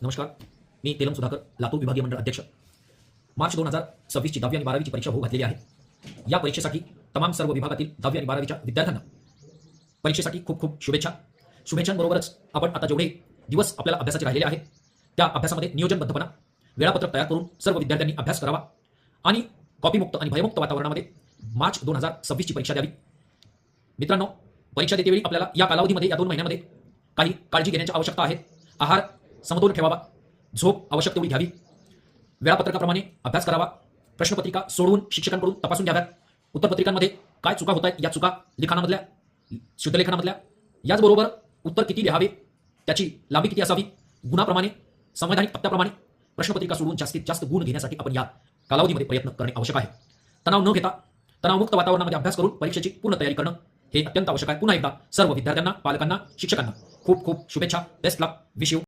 नमस्कार. मी तेलंग सुधाकर, लातूर विभागीय मंडळ अध्यक्ष. मार्च 2026 ची 10वी आणि 12वी ची परीक्षा होऊ घातलेली आहे. या परीक्षेसाठी तमाम सर्व विभागातील 10वी आणि 12वीच्या विद्यार्थ्यांना परीक्षेसाठी खूप खूप शुभेच्छा. शुभेच्छांबरोबरच आपण आता जेवढे दिवस आपल्याला अभ्यासाचे राहिलेले आहेत त्या अभ्यासामध्ये नियोजनबद्धपणा, वेळापत्रक तयार करून सर्व विद्यार्थ्यांनी अभ्यास करावा आणि कॉपीमुक्त आणि भयमुक्त वातावरणामध्ये मार्च 2026 ची परीक्षा द्यावी. मित्रांनो, परीक्षा देतेवेळी आपल्याला या कालावधीमध्ये या 2 महिन्यांमध्ये काही काळजी घेण्याची आवश्यकता आहे. आहार समतोल ठेवावा, झोप आवश्यक तेवढी घ्यावी, वेळापत्रकाप्रमाणे अभ्यास करावा, प्रश्नपत्रिका सोडवून शिक्षकांकडून तपासून घ्याव्यात, उत्तरपत्रिकांमध्ये काय चुका होत आहेत या चुका लिखाणामधल्या, शुद्धलेखनामधल्या, याचबरोबर उत्तर किती लिहावे, त्याची लांबी किती असावी, गुणाप्रमाणे, संवैधानिक तक्त्याप्रमाणे प्रश्नपत्रिका सोडवून जास्तीत जास्त गुण घेण्यासाठी आपण या कालावधीमध्ये प्रयत्न करणे आवश्यक आहे. तणाव न घेता तणावमुक्त वातावरणामध्ये अभ्यास करून परीक्षेची पूर्ण तयारी करणं हे अत्यंत आवश्यक आहे. पुन्हा एकदा सर्व विद्यार्थ्यांना, पालकांना, शिक्षकांना खूप खूप शुभेच्छा. Best luck. Wish you